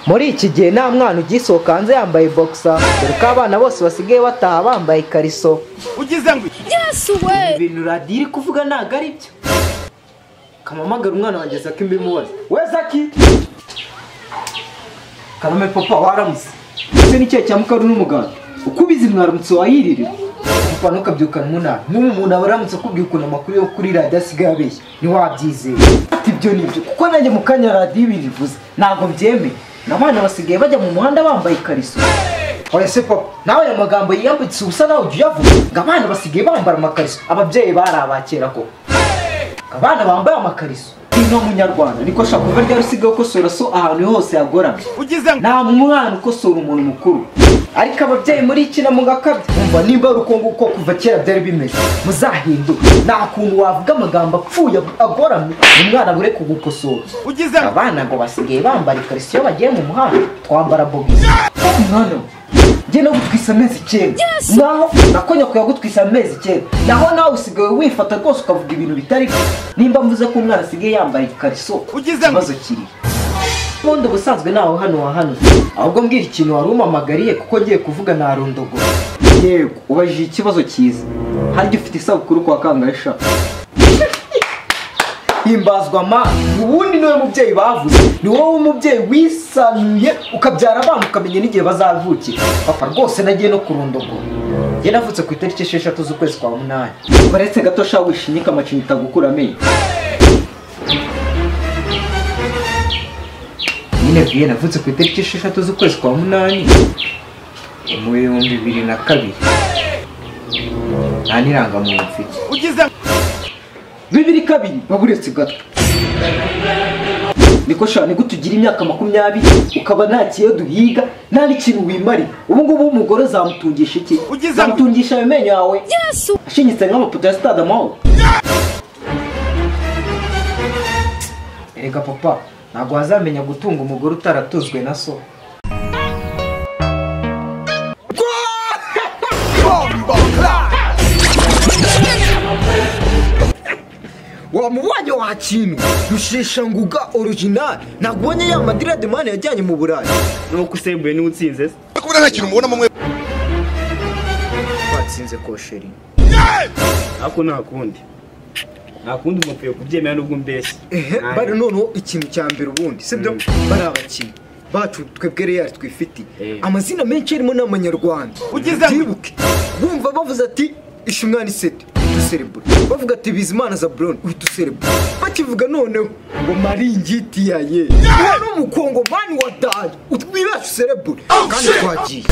muri iki gihe nta mwana ugisohoka hanze yambaye boxer dore ko abana bose basigaye bataha bambaye ikariso. Ugize ngo Yes we. Ibintu radiyo iri kuvuga ntago ari byo. Kamamagara umwana wanjye Zaki mbimubaza. We Zaki. Karame papa waramutse. Ese ni cyo cyamukaru n'umuganda. Ukubizi mwaramutse wayirira. Papa nukabyukana umunani. N'umuntu abaramutse kubyukana amakuru yo kuri radiyo asigaye abeshya. Ni wabyizeye. Ati ibyo nibyo kuko nanjye mu kanya radiyo birivuze. Ntago byemeye. N'abana basigaye bajya mu muhanda bambaye ikariso. Oya se papa, nawe ya magambo yiyambitse ubusa nawe ujya uyavuga. Ngo abana basigaye bambara amakariso. Ababyeyi bari abakera ko. Abana bambaye amakariso. Ino munyarwanda niko shaka kuva rya rusigaye ukosora so ahantu hose yagoramye. ugize ngo Nta mwana ukosora umuntu mukuru. Ariko ababyeyi muri iki na mugakabye. Umva nimba ruko nguko kuva kera byari bimeze. Muzahinduka. Nta kuntu wavuga amagambo apfuye agoramye. Umwana bure kugukosora. ugize ngo Abana ngo basigaye bambara ikariso iyo bagiye mu muhanda. Twambara bogisi. Mwana njye no gutwisa amezi 9. Naho nakonya kuyagutwisa amezi 9. Naho nawe usigaye wifata rwose ukavuga ibintu bitari byo. Nimba mvuze ko umwana asigaye yambaye ikariso. Ugize ngo Ikibazo kiri. Ubundi busanzwe naho hano wa hano. Ahubwo mbwira ikintu wari umamagariye kuko ngiye kuvuga na rondogoro. Yego, ubajije ikibazo cyiza. Harya ufite isabukuru kwa kangahe? Himbazwa ma, ubundi niwe mubyeyi bavuze. Ni wowe umubyeyi wisanuye ukabyara abana ukamenya n'igihe bazavukira. Papa rwose nagiye no kurondogora. Njye navutse ku itariki 6 z'ukwezi kwa 8. Baretse gato sha wishinyika amacinyita gukura amenyo. Nyine viye navutse ku itariki 6 z'ukwezi kwa 8. Mu 2002. Nta n'irangamuntu mfite. ugize ngo 2002 baburetse gato. Niko shani gutugira imyaka 20 ukaba nta kiyo duhiga nta n'ikintu wimari. Ubu ngubu umugore zamutungisha iki? Zamutungisha amenyo yawe. Yes. Ashinyitse nk'amapoto ya stade amahoro. Erega papa ntabwo wazamenya gutunga umugore utaratuzwe na so. Wa mubanye wa kintu dushesha nguga original nagubonye ya Madrid man yajyanye mu Burayi nuko usembuye ni utsinze se kubura nta kintu mubona mwe Batsinze kosheri. ako nta kundi umupfuye kubyemera nubwo mbeshye bari noneho ikintu cya mbere ubundi sibyo bari abakinyi bacu twebwe Real twifiti amazina menshi arimo n'amanyarwanda ugize ngo byibuke bumva bavuze ati ishumwani sete duserebura bavuga ati Bizimana Zabron uduserebura bakivuga noneho ngo Maringiti yaye no mukongo mani wa dad utwibashe serebura kandi twagiye